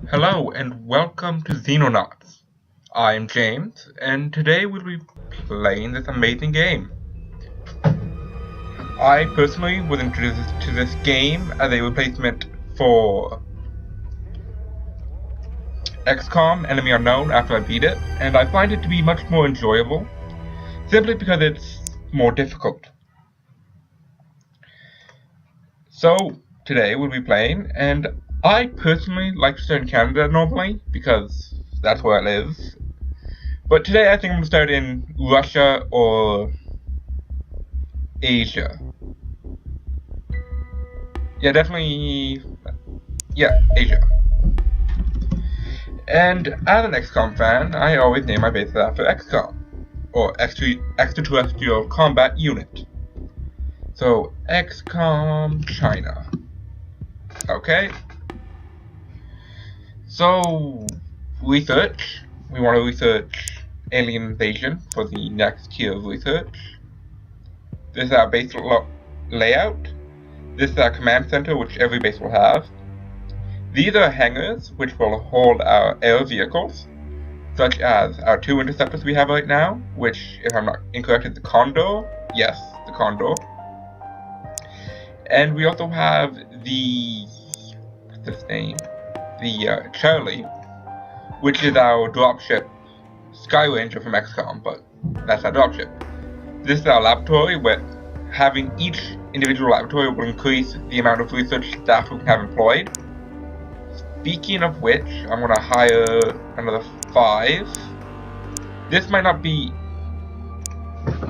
Hello and welcome to Xenonauts. I'm James, and today we'll be playing this amazing game. I personally was introduced to this game as a replacement for XCOM Enemy Unknown after I beat it, and I find it to be much more enjoyable, simply because it's more difficult. So, today we'll be playing, and I personally like to start in Canada normally, because that's where I live. But today I think I'm going to start in Russia or Asia. Yeah, definitely. Yeah, Asia. And as an XCOM fan, I always name my bases after XCOM, or Extraterrestrial Combat Unit. So, XCOM China. Okay. So, research. We want to research alien invasion for the next tier of research. This is our base layout. This is our command center, which every base will have. These are hangars, which will hold our air vehicles, such as our two interceptors we have right now, which, if I'm not incorrect, is the Condor. Yes, the Condor. And we also have the, what's this name? The Charlie, which is our dropship Sky Ranger from XCOM, but that's our dropship. This is our laboratory, where having each individual laboratory will increase the amount of research staff we can have employed. Speaking of which, I'm going to hire another 5. This might not be...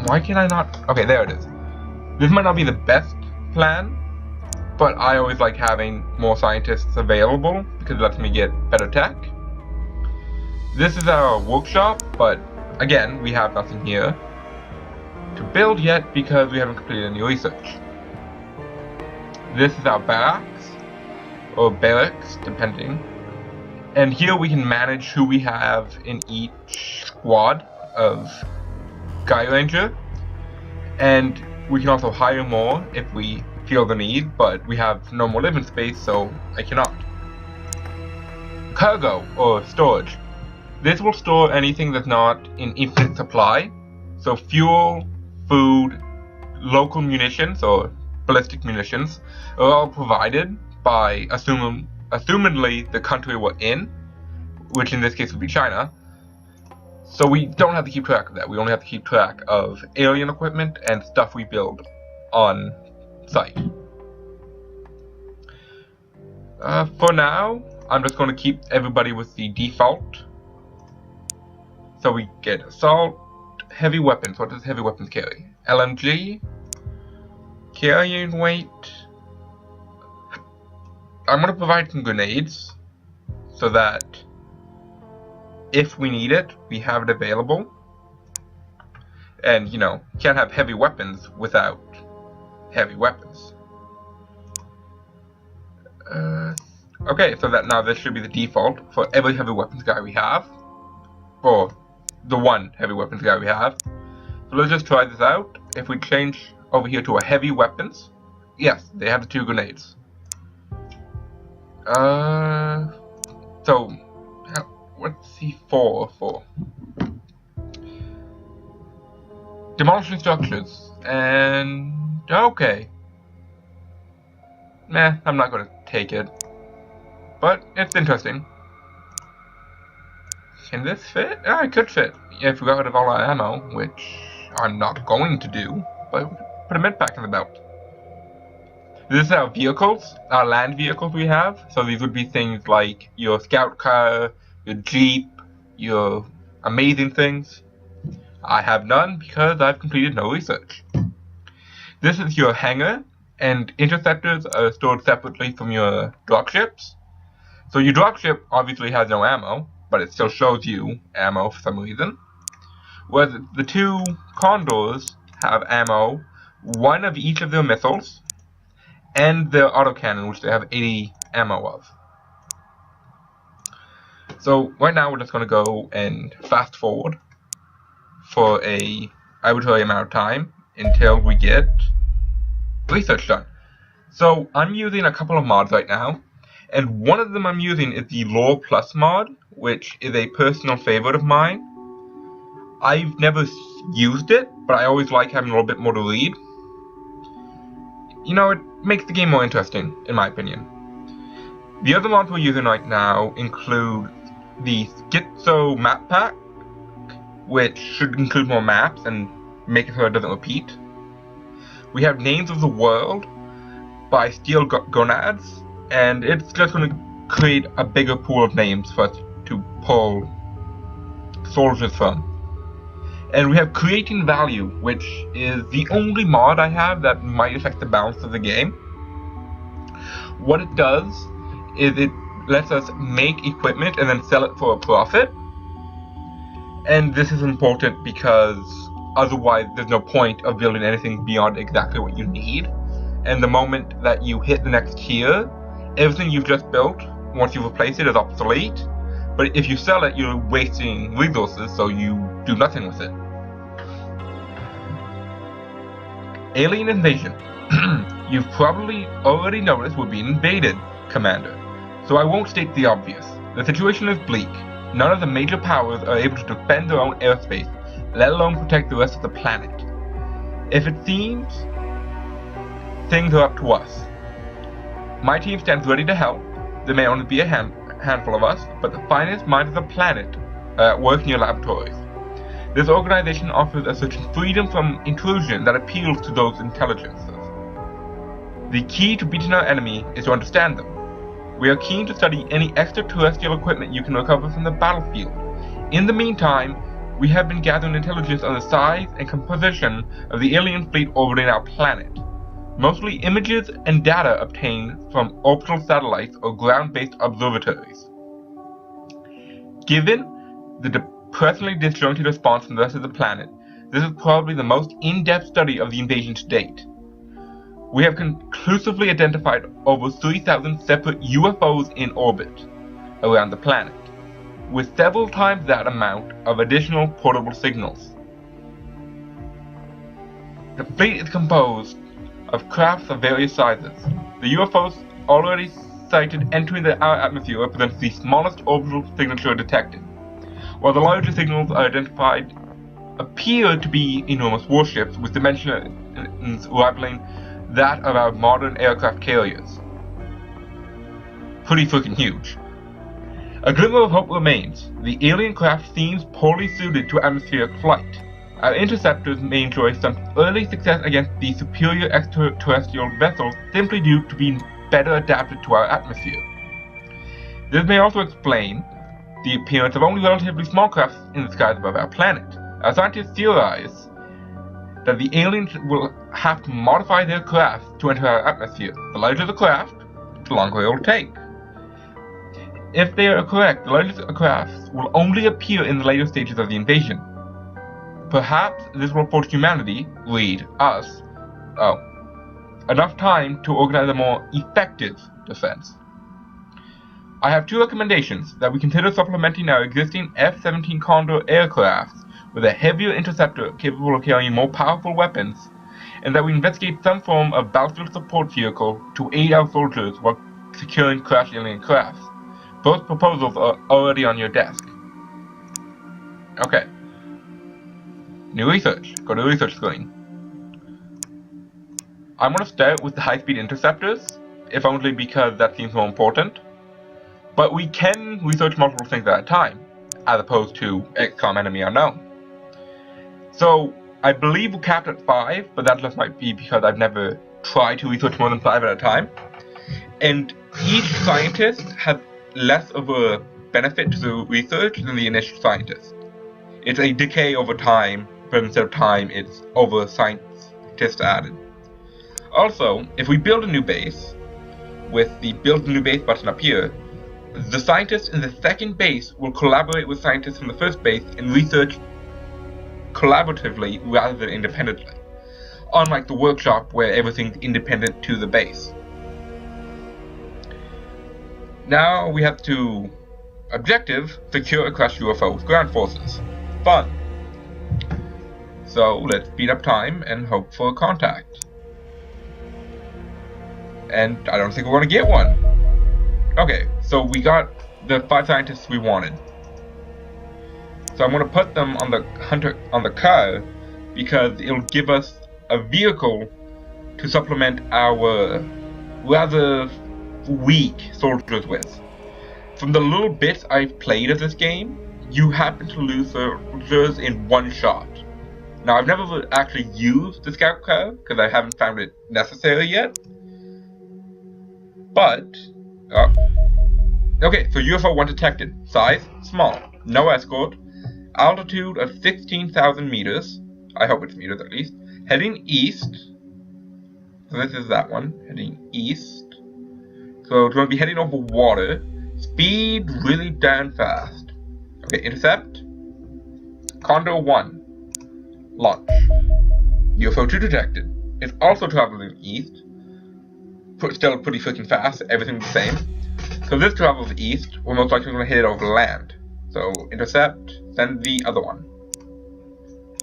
Why can I not... Okay, there it is. This might not be the best plan, but I always like having more scientists available because it lets me get better tech. This is our workshop, but again, we have nothing here to build yet because we haven't completed any research. This is our barracks, or barracks, depending. And here we can manage who we have in each squad of Sky Ranger. And we can also hire more if we feel the need, but we have no more living space, so I cannot. Cargo, or storage. This will store anything that's not in infinite supply. So fuel, food, local munitions, or ballistic munitions, are all provided by assumedly the country we're in, which in this case would be China. So we don't have to keep track of that. We only have to keep track of alien equipment and stuff we build on site. For now, I'm just going to keep everybody with the default. So we get assault, heavy weapons. What does heavy weapons carry? LMG, carrying weight. I'm going to provide some grenades so that if we need it, we have it available. And, you know, can't have heavy weapons without heavy weapons. Okay, so that now this should be the default for every heavy weapons guy we have. For the one heavy weapons guy we have. So let's just try this out. If we change over here to a heavy weapons, yes, they have the 2 grenades. So what's C4 for? Demolishing structures. And okay. Meh, I'm not gonna take it. But it's interesting. Can this fit? Yeah, it could fit. If we got rid of all our ammo, which I'm not going to do, but put a med pack in the belt. This is our vehicles, our land vehicles we have. So these would be things like your scout car, your jeep, your amazing things. I have none because I've completed no research. This is your hangar, and interceptors are stored separately from your dropships. So your dropship obviously has no ammo, but it still shows you ammo for some reason. Whereas the 2 Condors have ammo, 1 of each of their missiles, and their autocannon, which they have 80 ammo of. So right now we're just going to go and fast forward for a arbitrary amount of time until we get research done. So I'm using a couple of mods right now, And one of them I'm using is the Lore Plus mod, which is a personal favorite of mine. I've never used it, but I always like having a little bit more to read. You know, it makes the game more interesting, in my opinion. The other mods we're using right now include the Schizo map pack, which should include more maps and make it so it doesn't repeat. We have Names of the World by Steel Gonads, and it's just going to create a bigger pool of names for us to pull soldiers from. And we have Creating Value, which is the only mod I have that might affect the balance of the game. What it does is it lets us make equipment and then sell it for a profit. And this is important because otherwise there's no point of building anything beyond exactly what you need. And the moment that you hit the next tier, everything you've just built, once you replace it, is obsolete. But if you sell it, you're wasting resources, so you do nothing with it. Alien Invasion. You've probably already noticed we're being invaded, Commander. So I won't state the obvious. The situation is bleak. None of the major powers are able to defend their own airspace, let alone protect the rest of the planet. If it seems, things are up to us. My team stands ready to help. There may only be a handful of us, but the finest minds of the planet are at work in your laboratories. This organization offers a certain freedom from intrusion that appeals to those intelligences. The key to beating our enemy is to understand them. We are keen to study any extraterrestrial equipment you can recover from the battlefield. In the meantime, we have been gathering intelligence on the size and composition of the alien fleet orbiting our planet. Mostly images and data obtained from orbital satellites or ground-based observatories. Given the depressingly disjointed response from the rest of the planet, this is probably the most in-depth study of the invasion to date. We have conclusively identified over 3,000 separate UFOs in orbit around the planet, with several times that amount of additional portable signals. The fleet is composed of crafts of various sizes. The UFOs already sighted entering our atmosphere represent the smallest orbital signature detected, while the larger signals are identified appear to be enormous warships with dimensions rivaling that of our modern aircraft carriers. Pretty freaking huge. A glimmer of hope remains. The alien craft seems poorly suited to atmospheric flight. Our interceptors may enjoy some early success against the superior extraterrestrial vessels simply due to being better adapted to our atmosphere. This may also explain the appearance of only relatively small crafts in the skies above our planet. Our scientists theorize that the aliens will have to modify their craft to enter our atmosphere. The larger the craft, the longer it will take. If they are correct, the largest crafts will only appear in the later stages of the invasion. Perhaps this will afford humanity, read us, enough time to organize a more effective defense. I have two recommendations: that we consider supplementing our existing F-17 Condor aircraft with a heavier interceptor capable of carrying more powerful weapons, and that we investigate some form of battlefield support vehicle to aid our soldiers while securing crashed alien crafts. Both proposals are already on your desk. Okay. New research. Go to the research screen. I'm going to start with the high-speed interceptors, if only because that seems more important. But we can research multiple things at a time, as opposed to XCOM Enemy Unknown. So, I believe we're capped at 5, but that just might be because I've never tried to research more than 5 at a time. And each scientist has less of a benefit to the research than the initial scientist. It's a decay over time, but instead of time, it's over scientists added. Also, if we build a new base, with the Build a New Base button up here, the scientists in the second base will collaborate with scientists from the first base and research collaboratively rather than independently, unlike the workshop where everything's independent to the base. Now we have to objective: secure a crashed UFO with ground forces. Fun. So let's speed up time and hope for a contact. And I don't think we're going to get one. Okay, so we got the 5 scientists we wanted. So I'm going to put them on the car because it'll give us a vehicle to supplement our rather weak soldiers with. From the little bits I've played of this game, you happen to lose soldiers in one shot. Now, I've never actually used the scout car because I haven't found it necessary yet. But, okay, so UFO 1 detected. Size, small. No escort. Altitude of 16,000 meters. I hope it's meters at least. Heading east. So this is that one. Heading east. So it's going to be heading over water. Speed really damn fast. Okay, intercept. Condor 1. Launch. UFO 2 detected. It's also traveling east. Still pretty freaking fast. Everything's the same. So this travels east. We're most likely going to hit it over land. So intercept. Send the other one.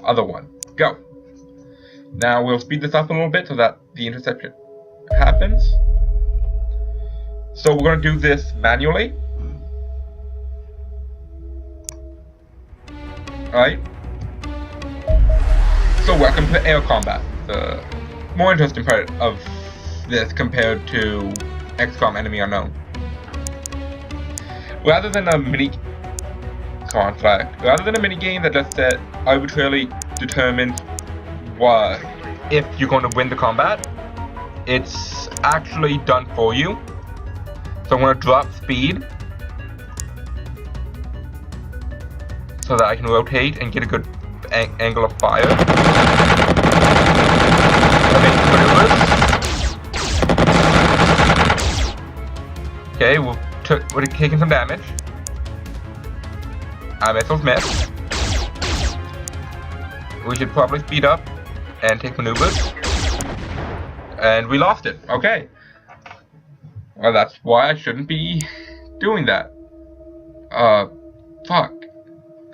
Other one. Go. Now we'll speed this up a little bit so that the interception happens. So we're going to do this manually. Alright. So welcome to air combat. The more interesting part of this compared to XCOM Enemy Unknown. Rather than a mini game that just arbitrarily determines if you're going to win the combat, it's actually done for you. So I'm going to drop speed so that I can rotate and get a good angle of fire. Okay, we're taking some damage. Our missiles missed. We should probably speed up and take maneuvers. And we lost it. Okay. Well, that's why I shouldn't be doing that. Fuck.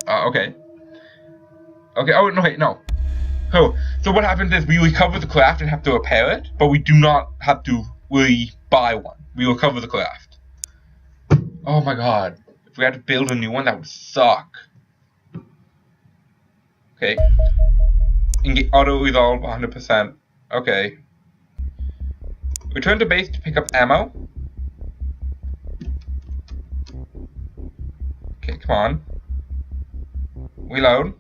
Okay. Okay, oh, no, wait, no. Oh, so what happens is we recover the craft and have to repair it, but we do not have to really buy one. We recover the craft. Oh my god. If we had to build a new one, that would suck. Okay. Auto-resolve 100%. Okay. Return to base to pick up ammo. Okay, come on. Reload.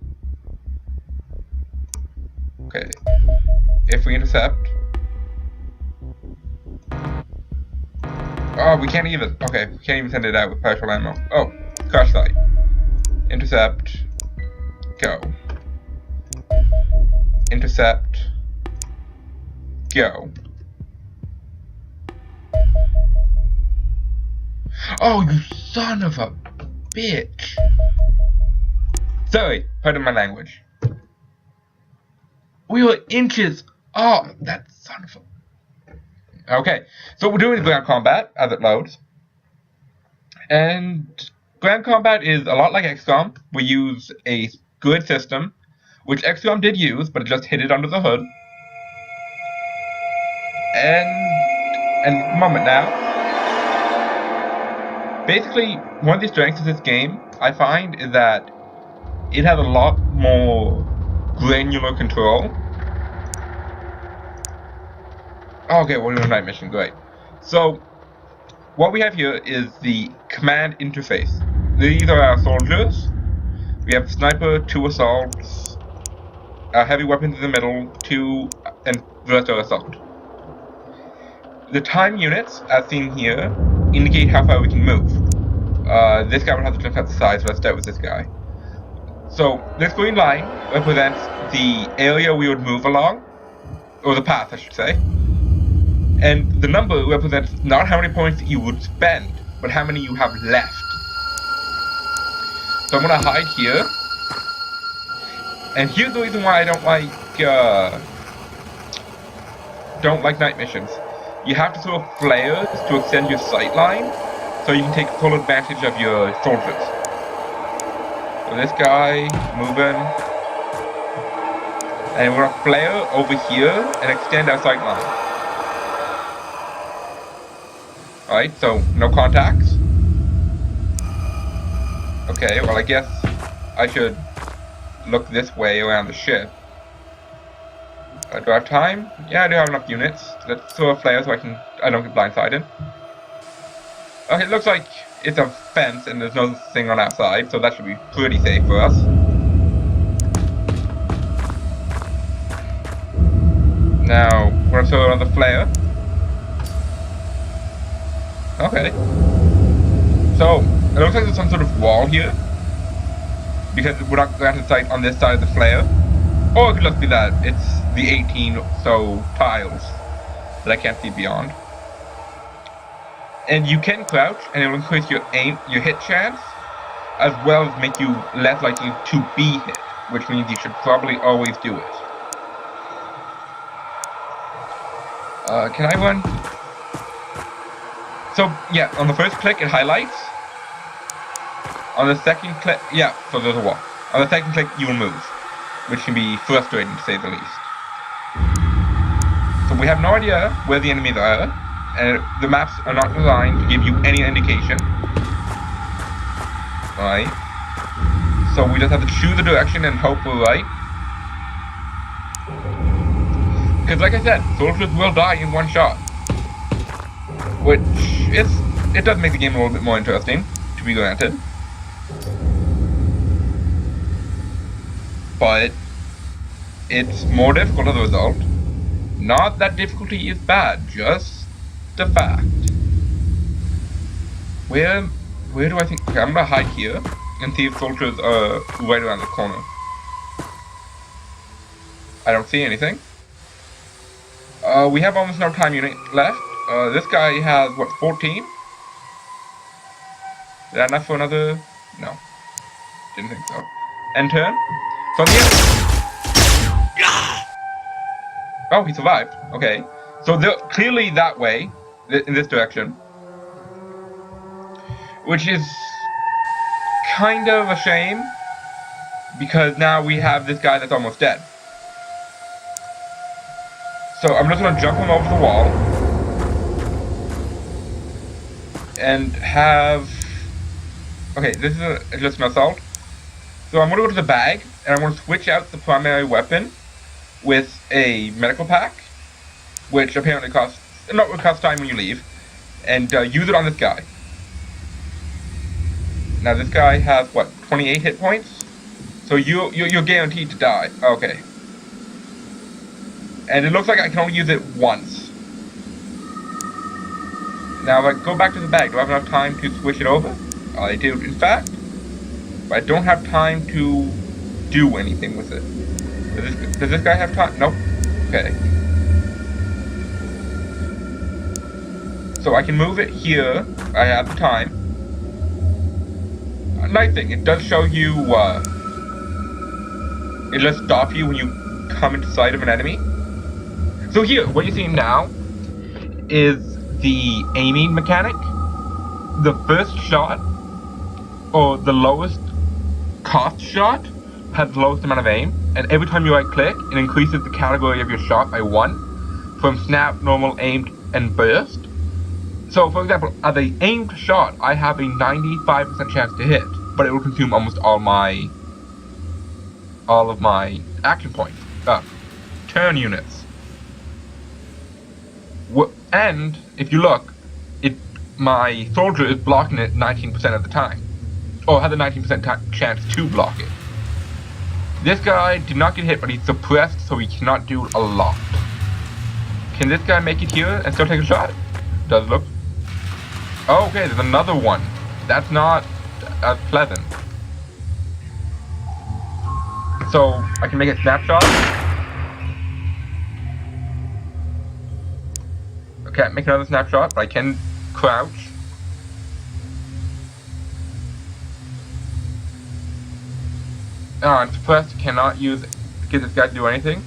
Okay. If we intercept. Oh, we can't even. Okay, we can't even send it out with partial ammo. Oh, crash site. Intercept. Go. Intercept. Go. Oh, you son of a bitch. Sorry, pardon my language. We were inches. Oh, that son of a. Okay, so we're doing ground combat as it loads. And ground combat is a lot like XCOM. We use a good system, which XCOM did use, but it just hid it under the hood. And moment now. Basically, one of the strengths of this game, I find, is that it has a lot more granular control. Okay, we're doing a night mission, great. So, what we have here is the command interface. These are our soldiers. We have sniper, 2 assaults, heavy weapons in the middle, 2, and the rest are assault. The time units, as seen here, indicate how far we can move. This guy will have to jump out the side, so let's start with this guy. So, this green line represents the area we would move along, or the path, I should say. And the number represents not how many points you would spend, but how many you have left. So I'm gonna hide here. And here's the reason why I don't like night missions. You have to throw flares to extend your sight line, so you can take full advantage of your soldiers. So this guy, moving. And we're gonna flare over here and extend our sight line. Alright, so no contacts. Okay, well I guess I should look this way around the ship. Do I have time? Yeah, I do have enough units. Let's throw a flare so I don't get blindsided. Okay, it looks like it's a fence and there's no thing on our side, so that should be pretty safe for us. Now, we're gonna throw another flare. Okay. So, it looks like there's some sort of wall here. Because we're not granted sight on this side of the flare. Or it could just be that it's the 18 or so tiles that I can't see beyond. And you can crouch, and it will increase your hit chance, as well as make you less likely to be hit, which means you should probably always do it. Can I run? So, yeah, on the first click it highlights. On the second click, yeah, so there's a wall. On the second click, you will move, which can be frustrating to say the least. So we have no idea where the enemies are, and the maps are not designed to give you any indication. Alright. So we just have to choose a direction and hope we're right. Because like I said, soldiers will die in one shot. Which, it does make the game a little bit more interesting, to be granted. But it's more difficult as a result. Not that difficulty is bad, just the fact. Where do I think? Okay, I'm gonna hide here and see if soldiers are right around the corner. I don't see anything. We have almost no time unit left. This guy has what, 14? Is that enough for another? No, didn't think so. End turn. So oh, he survived. Okay. So they're clearly that way, in this direction. Which is kind of a shame, because now we have this guy that's almost dead. So I'm just going to jump him over the wall. And have... Okay, this is just an assault. So I'm going to go to the bag, and I'm going to switch out the primary weapon with a medical pack, which apparently costs time when you leave, and use it on this guy. Now this guy has what, 28 hit points, so you're guaranteed to die. Okay, and it looks like I can only use it once. Now if I go back to the bag, do I have enough time to switch it over? I do, in fact. But I don't have time to do anything with it. Does this guy have time? Nope. Okay. So I can move it here. I have the time. Nice thing, it does show you, it does stop you when you come into sight of an enemy. So here, what you see now is the aiming mechanic. The first shot, or the lowest cost shot, has the lowest amount of aim, and every time you right click, it increases the category of your shot by 1, from snap, normal, aimed, and burst. So for example, as a aimed shot, I have a 95% chance to hit, but it will consume almost all of my action points, turn units. And if you look, my soldier is blocking it 19% of the time, or has a 19% chance to block it. This guy did not get hit, but he's suppressed, so he cannot do a lot. Can this guy make it here and still take a shot? Does look. Oh, okay, there's another one. That's not as pleasant. So I can make a snapshot. I can't make another snapshot, but I can crouch. I'm suppressed, cannot get this guy to do anything,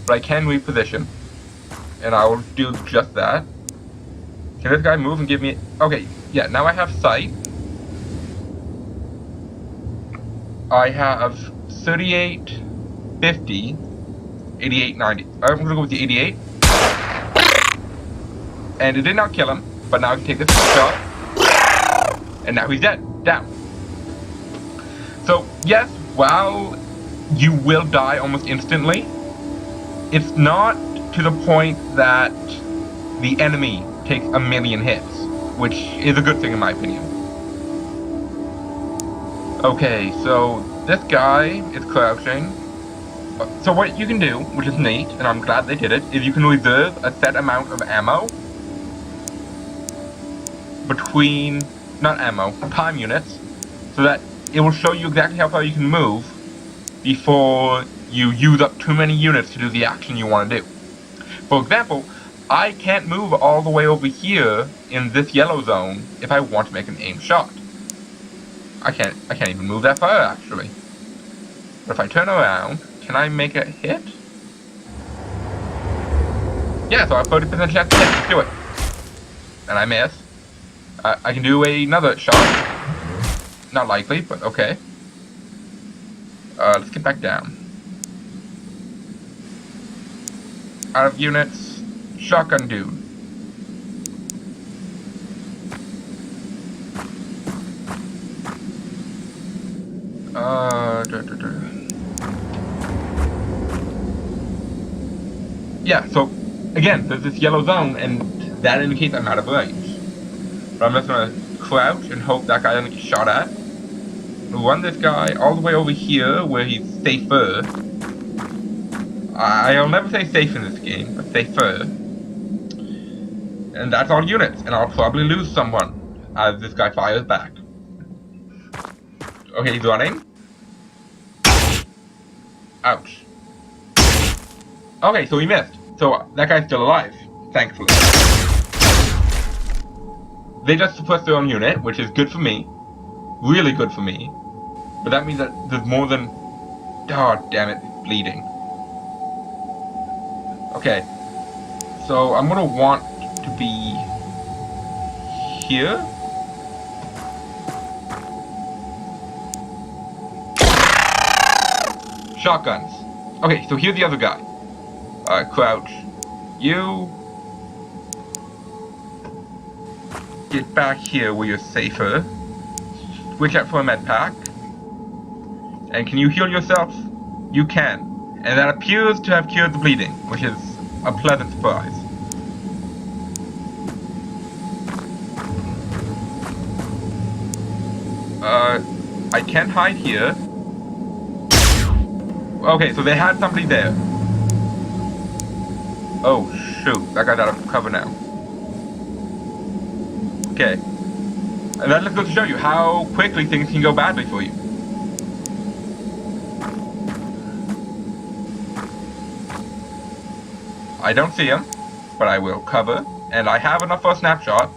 but I can reposition, and I will do just that. Can this guy move and give me... Okay, yeah, now I have sight. I have 38, 50, 88, 90. I'm gonna go with the 88. And it did not kill him, but now I can take this shot, and now he's dead, down. So yes, while you will die almost instantly, it's not to the point that the enemy takes a million hits, which is a good thing in my opinion. Okay, so this guy is crouching. So what you can do, which is neat, and I'm glad they did it, is you can reserve a set amount of ammo between, not ammo, time units, so that it will show you exactly how far you can move before you use up too many units to do the action you want to do. For example, I can't move all the way over here in this yellow zone if I want to make an aim shot. I can't even move that far actually. But if I turn around, can I make a hit? Yeah, so I have 30% chance to hit. Let's do it. And I miss. I can do another shot. Not likely, but okay. Let's get back down. Out of units. Shotgun dude. Yeah, so again, there's this yellow zone, and that indicates I'm out of range. But I'm just gonna crouch and hope that guy doesn't get shot at. Run this guy all the way over here where he's safer. I'll never say safe in this game, but safer. And that's all units, and I'll probably lose someone as this guy fires back. Okay, he's running. Ouch. Okay, so he missed. So that guy's still alive, thankfully. They just suppressed their own unit, which is good for me. Really good for me. But that means that there's more than... Oh, damn it, it's bleeding. Okay. So I'm gonna want to be... here? Shotguns. Okay, so here's the other guy. Crouch. You... get back here where you're safer. Switch out for a med pack. And can you heal yourself? You can. And that appears to have cured the bleeding, which is a pleasant surprise. I can't hide here. Okay, so they had somebody there. Oh, shoot. That guy's out of cover now. Okay. And that just goes to show you how quickly things can go badly for you. I don't see him, but I will cover. And I have enough for a snapshot.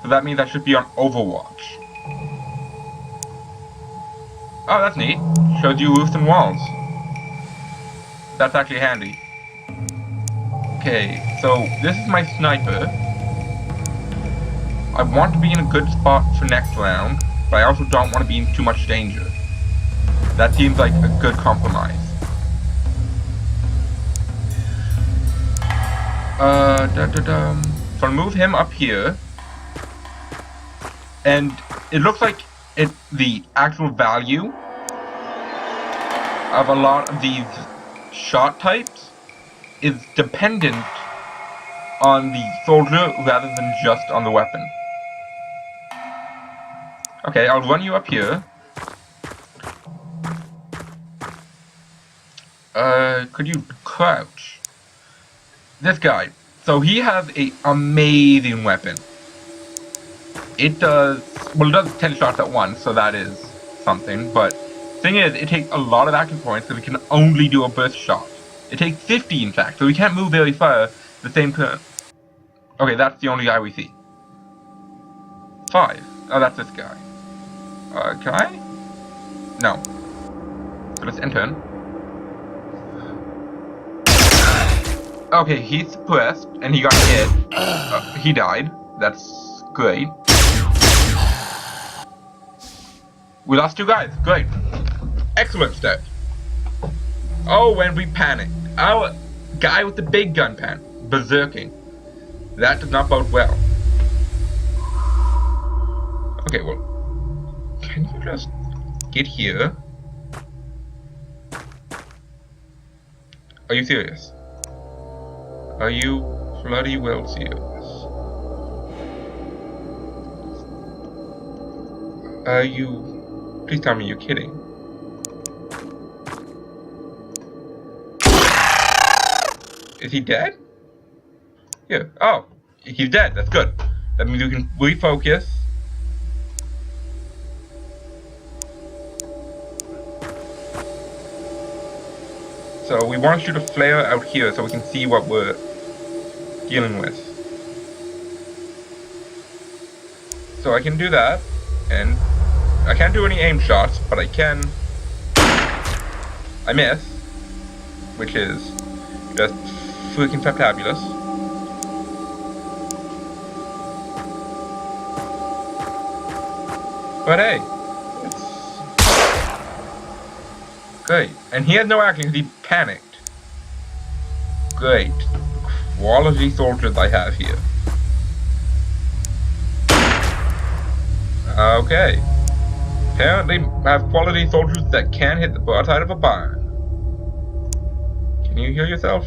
So that means I should be on Overwatch. Oh, that's neat. Shows you roofs and walls. That's actually handy. Okay, so this is my sniper. I want to be in a good spot for next round, but I also don't want to be in too much danger. That seems like a good compromise. So I'll move him up here. And it looks like the actual value of a lot of these shot types is dependent on the soldier rather than just on the weapon. Okay, I'll run you up here. Could you crouch? This guy. So he has an amazing weapon. It does, well, it does 10 shots at once, so that is something, but thing is, it takes a lot of action points, so we can only do a burst shot. It takes 50, in fact, so we can't move very far the same turn. Okay, that's the only guy we see. 5. Oh, that's this guy. Can I? No. So let's enter. Okay, he's suppressed, and he got hit. He died. That's great. We lost 2 guys. Great. Excellent start. Oh, when we panicked. Our guy with the big gun pan. Berserking. That does not bode well. Okay, well, can you just get here? Are you serious? Are you bloody well serious? Are you... Please tell me you're kidding. Is he dead? Yeah. Oh, he's dead. That's good. That means we can refocus. So we want to shoot a flare out here so we can see what we're dealing with. So I can do that, and I can't do any aim shots, but I can... I miss, which is just freaking fantabulous. But hey, it's great. And he had no action because he panicked. Great. Quality soldiers I have here. Okay. Apparently I have quality soldiers that can hit the broadside of a barn. Can you heal yourself?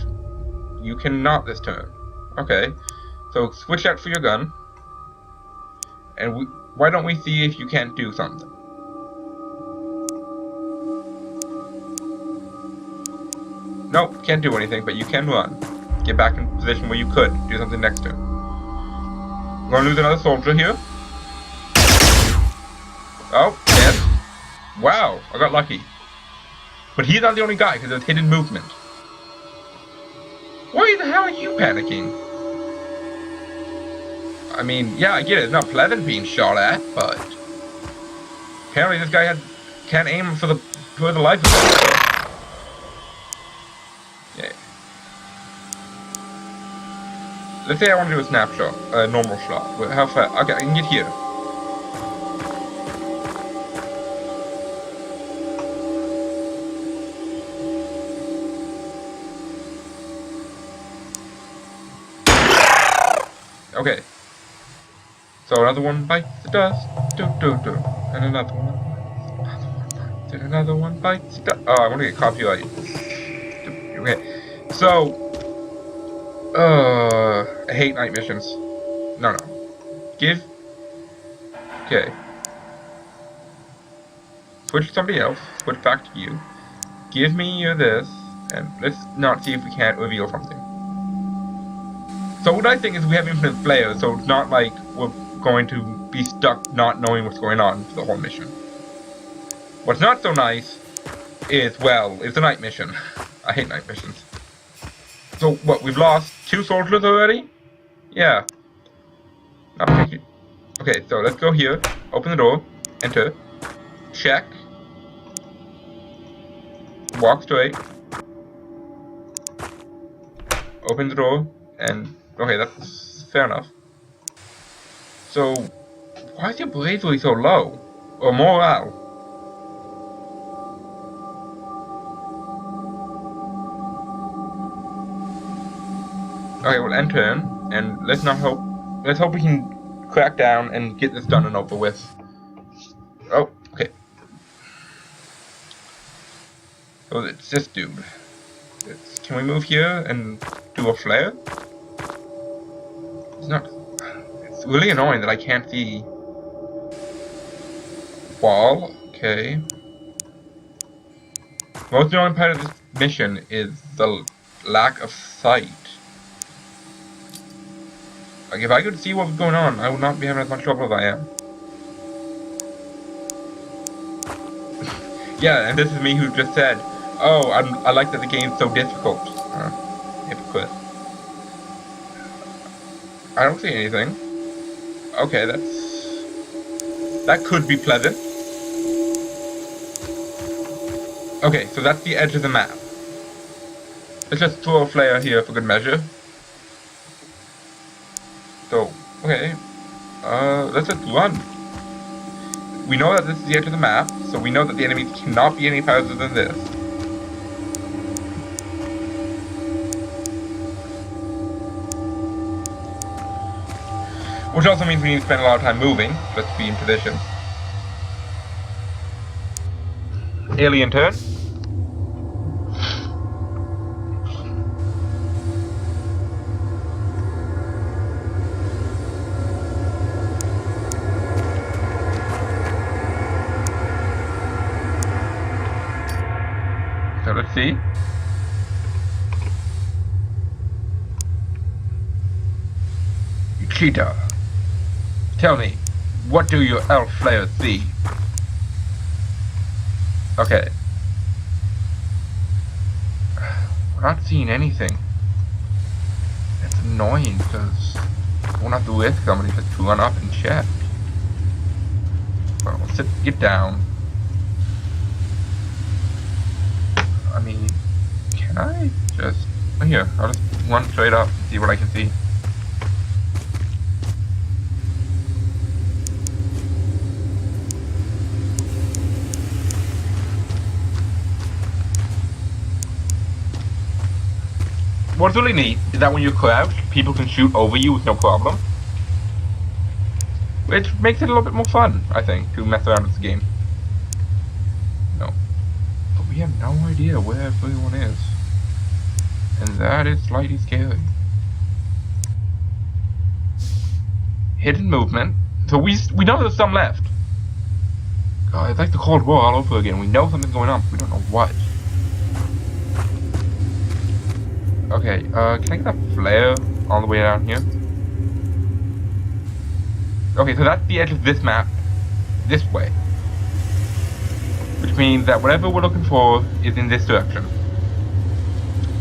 You cannot this turn. Okay. So switch out for your gun. And why don't we see if you can't do something? Nope, can't do anything, but you can run. Get back in position where you could do something next turn. We're gonna lose another soldier here. Oh, yes. Wow, I got lucky. But he's not the only guy, because there's hidden movement. Why the hell are you panicking? I mean, yeah, I get it. It's not pleasant being shot at, but apparently this guy can't aim for the life of it. So. Yeah. Let's say I want to do a snapshot, a normal shot. How far? Okay, I can get here. Okay. So another one bites the dust, and another one bites, and another one bites the dust. Oh, I want to get copyright. Okay. So, I hate night missions. No. Give. Okay. Switch to somebody else. Switch back to you. Give me your this, and let's not see if we can't reveal something. So what I think is we have infinite players, so it's not like we're going to be stuck not knowing what's going on for the whole mission. What's not so nice is, well, it's a night mission. I hate night missions. So what, we've lost 2 soldiers already? Yeah. Not particularly. Okay, so let's go here, open the door, enter, check, walk straight, open the door, and okay, that's fair enough. So, why is your bravery so low? Or morale? Okay, we'll enter in, and let's hope we can crack down and get this done and over with. Oh, okay. So it's this dude. Can we move here and do a flare? It's really annoying that I can't see wall. Okay. Most annoying part of this mission is the lack of sight. Like, if I could see what was going on, I would not be having as much trouble as I am. Yeah, and this is me who just said, oh, I like that the game's so difficult. Hypocrite. I don't see anything. Okay, that could be pleasant. Okay, so that's the edge of the map. Let's just throw a flare here for good measure. So, okay. Let's just run. We know that this is the edge of the map, so we know that the enemy cannot be any farther than this. Which also means we need to spend a lot of time moving, just to be in position. Alien turn. So let's see. Cheetah, tell me, what do your elf flares see? Okay. We're not seeing anything. It's annoying because we'll have to risk somebody just to run up and check. Well, get down. I mean, can I just... Oh, here, I'll just run straight up and see what I can see. What's really neat is that when you crouch, people can shoot over you with no problem. Which makes it a little bit more fun, I think, to mess around with the game. No. But we have no idea where everyone is. And that is slightly scary. Hidden movement. So we know there's some left. God, it's like the Cold War all over again. We know something's going on, but we don't know what. Okay, can I get a flare all the way down here? Okay, so that's the edge of this map, this way. Which means that whatever we're looking for is in this direction.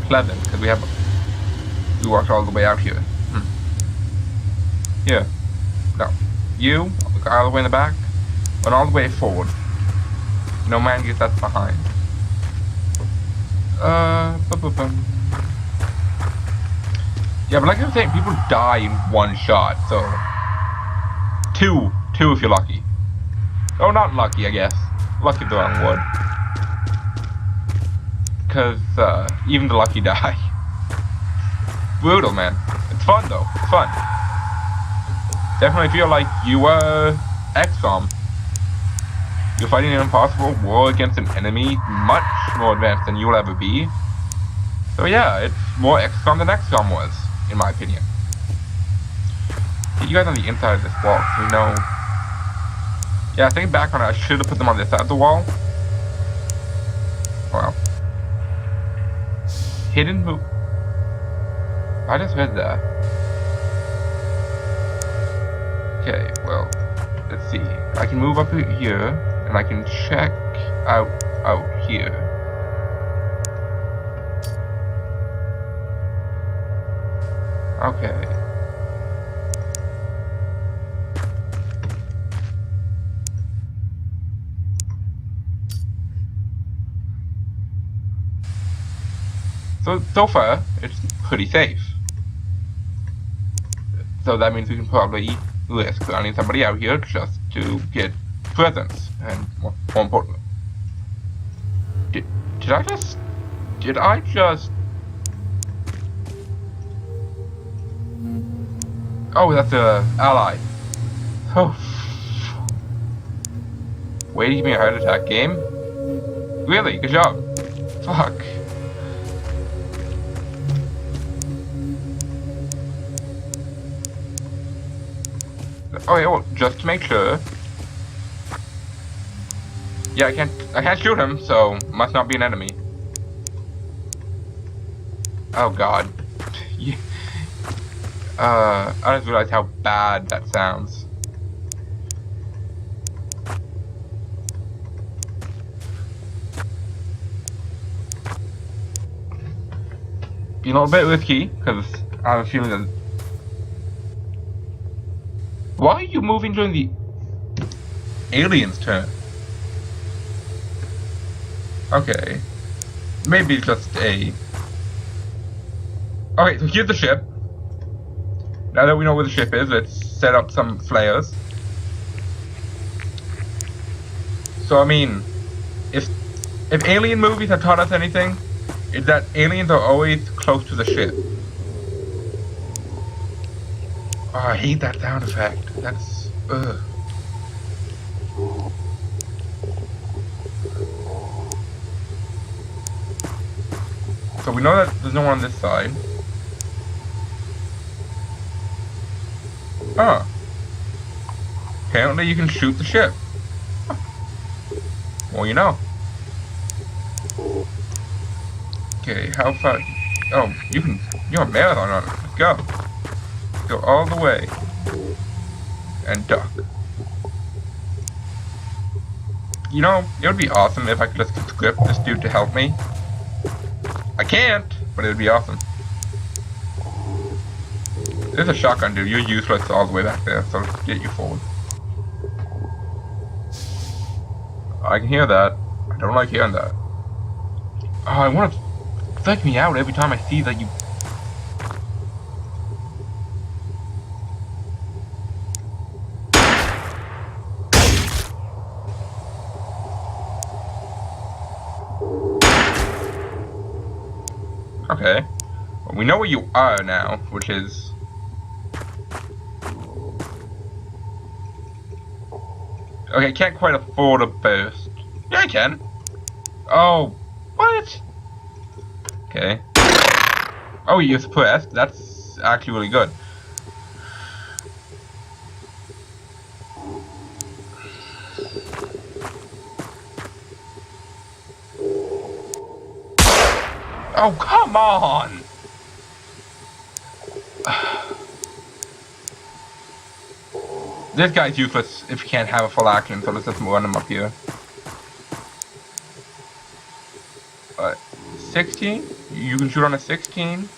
Pleasant, because we walked all the way out here. Here. No. You, all the way in the back, and all the way forward. No man gets left behind. Yeah, but like I was saying, people die in one shot, so... Two if you're lucky. Oh, not lucky, I guess. Lucky's the wrong word. Because, even the lucky die. Brutal, man. It's fun, though. It's fun. Definitely feel like you were XCOM. You're fighting an impossible war against an enemy much more advanced than you will ever be. So yeah, it's more XCOM than XCOM was, in my opinion. Get you guys on the inside of this wall, so we know... Yeah, thinking back on it, I should have put them on this side of the wall. Wow. Hidden move... I just heard that. Okay, well, let's see. I can move up here, and I can check out here. Okay. So far, it's pretty safe. So that means we can probably risk running somebody out here just to get presents, and more importantly. Did I just... Oh, that's a ally. Oh. Way to give me a heart attack, game. Really, good job. Fuck. Oh yeah, well, just to make sure. Yeah, I can't shoot him, so must not be an enemy. Oh god. Yeah. I just realized how bad that sounds. Be a little bit risky, because I have a feeling that... Why are you moving during the alien's turn? Okay. Maybe it's just a... Okay, so here's the ship. Now that we know where the ship is, let's set up some flares. So I mean, if alien movies have taught us anything, it's that aliens are always close to the ship. Oh, I hate that sound effect. That's ugh. So we know that there's no one on this side. Oh. Apparently you can shoot the ship. Huh. Well, you know. Okay, how far? Oh, you're a marathon on it. Let's go. Let's go all the way. And duck. You know, it would be awesome if I could just script this dude to help me. I can't, but it would be awesome. There's a shotgun, dude. You're useless all the way back there, so let's get you forward. I can hear that. I don't like hearing that. Oh, I want to psych me out every time I see that you... Okay. Well, we know where you are now, which is... Okay, I can't quite afford a burst. Yeah, I can. Oh, what? Okay. Oh, you're suppressed? That's actually really good. Oh, come on! This guy's useless if you can't have a full action, so let's just run him up here. 16? You can shoot on a 16?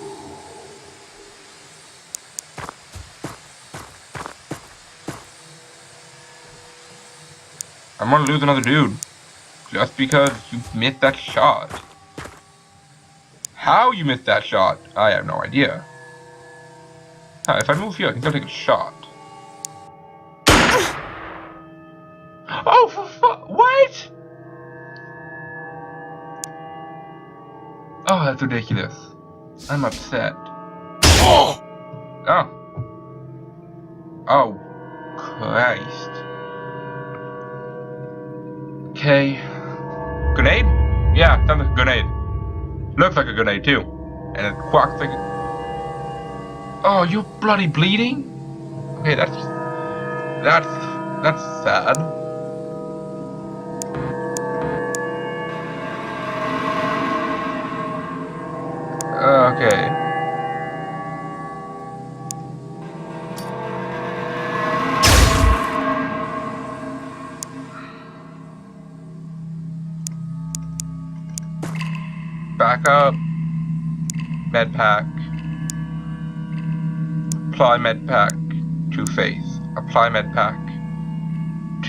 I'm gonna lose another dude. Just because you missed that shot. How you missed that shot, I have no idea. If I move here, I can still take a shot. Oh, for what? Oh, that's ridiculous. I'm upset. Oh! Oh. Oh. Christ. Okay. Grenade? Yeah, sounds like a grenade. Looks like a grenade too. And it quacks like a... Oh, you're bloody bleeding? Okay, that's sad. Okay. Back up. Med pack. Apply med pack to face. Apply med pack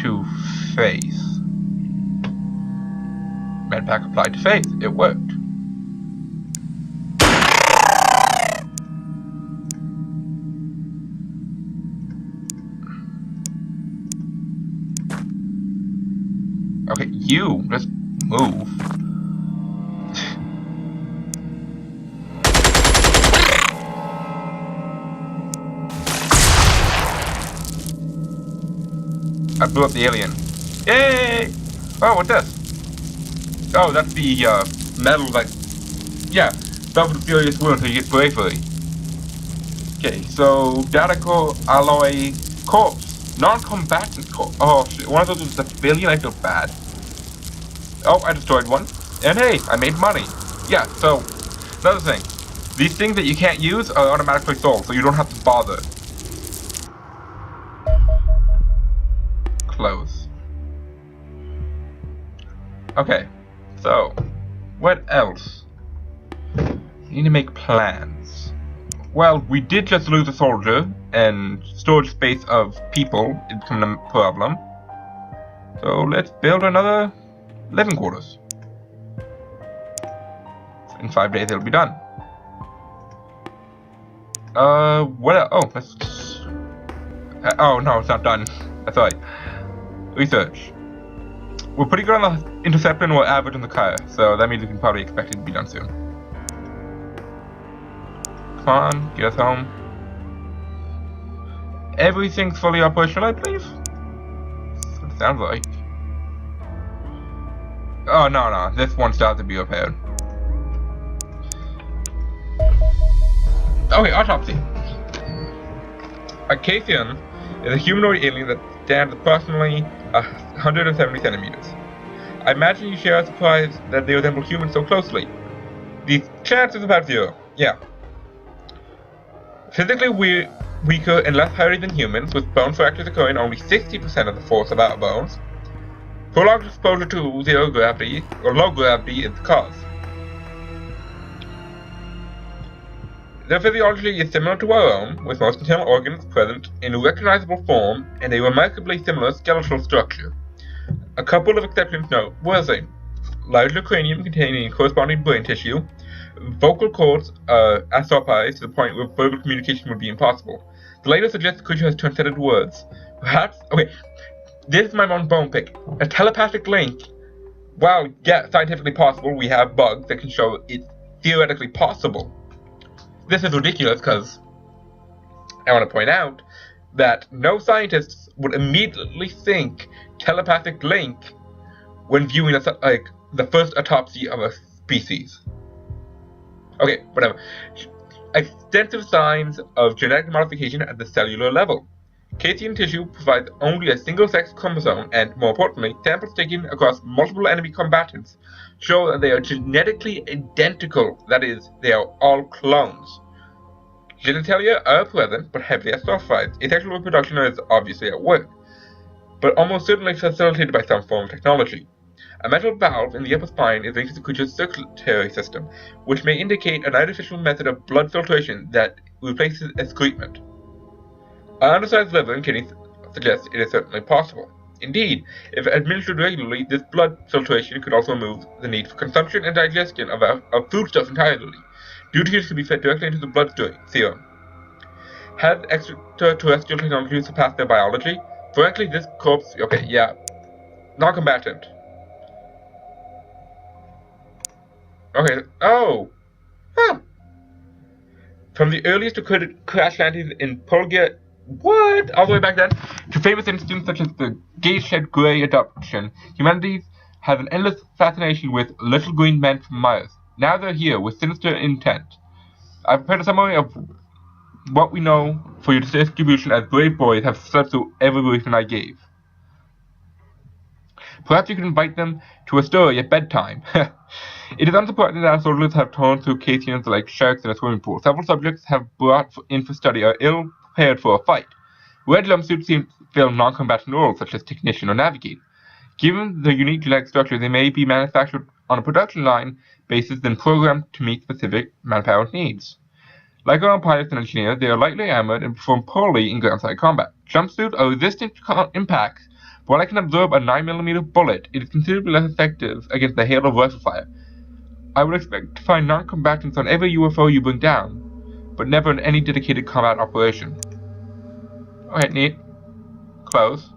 to face. Med pack applied to face. It worked. Okay, you just move. I blew up the alien. Yay! Oh, what's this? Oh, that's the metal, like, yeah, Belford the Furious wound until you get bravery. Okay, so data core alloy corpse. Non-combatant corpse. Oh shit, one of those was a civilian, I feel bad. Oh, I destroyed one. And hey, I made money. Yeah, so, another thing. These things that you can't use are automatically sold, so you don't have to bother. Close. Okay, so, what else? You need to make plans. Well, we did just lose a soldier, and storage space of people is becoming a problem. So let's build another living quarters. In 5 days it'll be done. What else? Oh, let's... oh, no, it's not done. That's right. Research. We're pretty good on the interceptor and we're average on the car, so that means we can probably expect it to be done soon. Come on, get us home. everything's fully operational, I believe. That's what it sounds like. Oh, no, this one still has to be repaired. Okay, autopsy. A Xenonauts is a humanoid alien that stands approximately 170 centimeters. I imagine you share a surprise that they resemble humans so closely. The chance is about 0, yeah. Physically weaker and less hairy than humans, with bone fractures occurring only 60% of the force of our bones. Prolonged exposure to zero gravity, or low gravity, is the cause. Their physiology is similar to our own, with most internal organs present in a recognizable form and a remarkably similar skeletal structure. A couple of exceptions noteworthy: larger cranium containing corresponding brain tissue, vocal cords astralized to the point where verbal communication would be impossible. The latter suggests the creature has translated words. Perhaps, okay, this is my one bone pick. A telepathic link. While, yeah, scientifically possible, we have bugs that can show it's theoretically possible. This is ridiculous because I want to point out that no scientists would immediately think telepathic link when viewing the first autopsy of a species. Okay, whatever. Extensive signs of genetic modification at the cellular level. Xenonauts tissue provides only a single sex chromosome, and more importantly, samples taken across multiple enemy combatants show that they are genetically identical, that is, they are all clones. Genitalia are present, but heavily astralized. Asexual reproduction is obviously at work, but almost certainly facilitated by some form of technology. A metal valve in the upper spine is linked to the creature's circulatory system, which may indicate an artificial method of blood filtration that replaces excrement. An undersized liver and kidneys suggest it is certainly possible. Indeed, if administered regularly, this blood filtration could also remove the need for consumption and digestion of foodstuffs entirely. Nutrients could be fed directly into the bloodstream. Has extraterrestrial technology surpassed their biology? Frankly, this corpse... Okay, yeah. Non-combatant. Okay, oh! Huh. From the earliest recorded crash landings in Polgia... What? All the way back then? To famous incidents such as the gay-shed grey adoption, humanity has an endless fascination with little green men from Mars. Now they're here with sinister intent. I've prepared a summary of what we know for your distribution, as brave boys have slept through every briefing I gave. Perhaps you can invite them to a story at bedtime. It is unsurprising that our soldiers have torn through Xenonauts like sharks in a swimming pool. Several subjects have brought in for study are ill prepared for a fight. Red jumpsuits seem to fill non-combatant roles such as technician or navigator. Given the unique genetic structure, they may be manufactured on a production line basis, then programmed to meet specific manpower needs. Like our own pilots and engineers, they are lightly armored and perform poorly in ground-side combat. Jumpsuits are resistant to impacts, but while I can absorb a 9mm bullet, it is considerably less effective against the hail of rifle fire. I would expect to find non-combatants on every UFO you bring down, but never in any dedicated combat operation. Okay, neat. Close.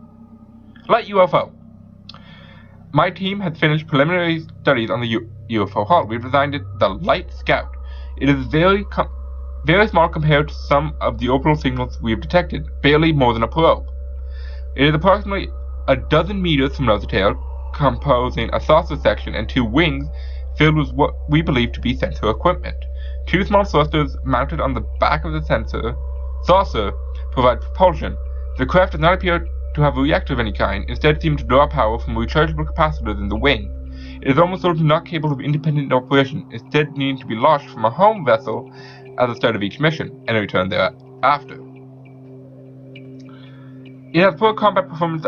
Light UFO. My team has finished preliminary studies on the UFO hull. We've designed it the Light Scout. It is very small compared to some of the orbital signals we have detected, barely more than a probe. It is approximately a dozen meters from nose to tail, composing a saucer section and 2 wings filled with what we believe to be sensor equipment. 2 small thrusters mounted on the back of the saucer provide propulsion. The craft does not appear to have a reactor of any kind, instead seem to draw power from rechargeable capacitors in the wing. It is almost certainly not capable of independent operation, instead needing to be launched from a home vessel at the start of each mission, and return thereafter. It has poor combat performance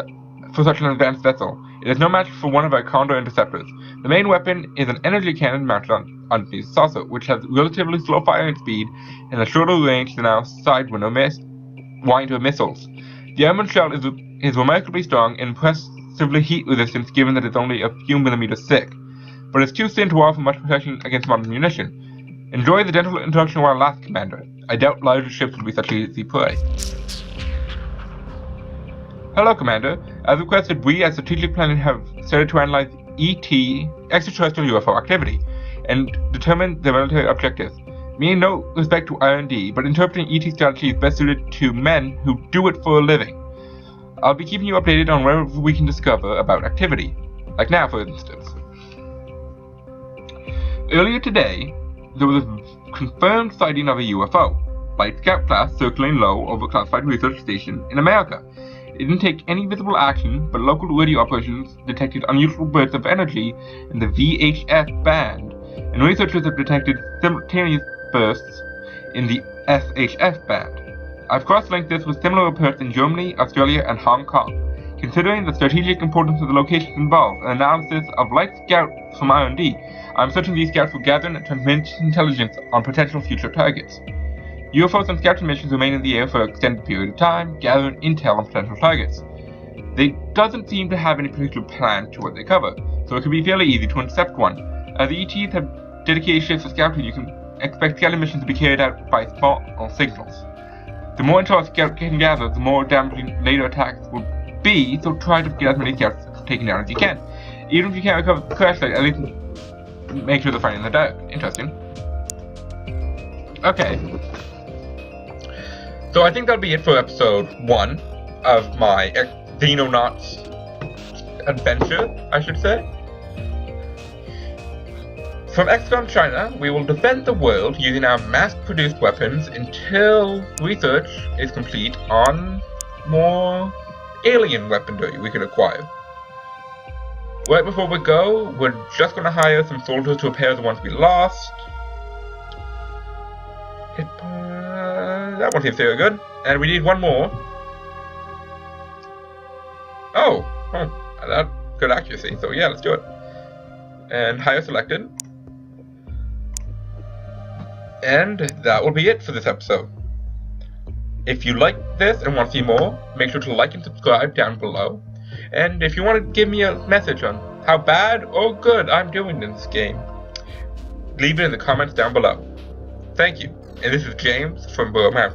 for such an advanced vessel. It is no match for one of our Condor interceptors. The main weapon is an energy cannon mounted underneath the saucer, which has relatively slow firing speed and a shorter range than our Sidewinder missiles. The armored shell is remarkably strong and impressively heat resistant, given that it's only a few millimeters thick, but it's too thin to offer much protection against modern munition. Enjoy the gentle introduction while last, Commander. I doubt larger ships will be such easy prey. Hello, Commander. As requested, we as strategic planning have started to analyze ET, extraterrestrial UFO activity, and determine their military objectives. meaning no respect to R&D, but interpreting ET strategy is best suited to men who do it for a living. I'll be keeping you updated on wherever we can discover about activity, like now for instance. Earlier today, there was a confirmed sighting of a UFO, Light Scout class circling low over a classified research station in America. It didn't take any visible action, but local radio operations detected unusual bursts of energy in the VHF band, and researchers have detected simultaneous bursts in the SHF band. I've cross-linked this with similar reports in Germany, Australia, and Hong Kong. Considering the strategic importance of the locations involved and analysis of Light Scouts from R&D, I'm searching these scouts for gathering and transmitting intelligence on potential future targets. UFOs and scouting missions remain in the air for an extended period of time, gathering intel on potential targets. They doesn't seem to have any particular plan to what they cover, so it can be fairly easy to intercept one. As the ETs have dedicated ships for scouting, you can expect scouting missions to be carried out by small signals. The more intel a scout can gather, the more damaging later attacks will be, so try to get as many scouts taken down as you can. Even if you can't recover the crash site, at least make sure they're finding the dark. Interesting. Okay. So I think that'll be it for episode 1 of my Xenonauts adventure, I should say. From XCOM China, we will defend the world using our mass-produced weapons until research is complete on more alien weaponry we can acquire. Right before we go, we're just going to hire some soldiers to repair the ones we lost. That one seems very good. And we need one more. Oh, that good accuracy. So yeah, let's do it. And hire selected. And that will be it for this episode. If you like this and want to see more, make sure to like and subscribe down below. And if you want to give me a message on how bad or good I'm doing in this game, leave it in the comments down below. Thank you. And this is James from Burma.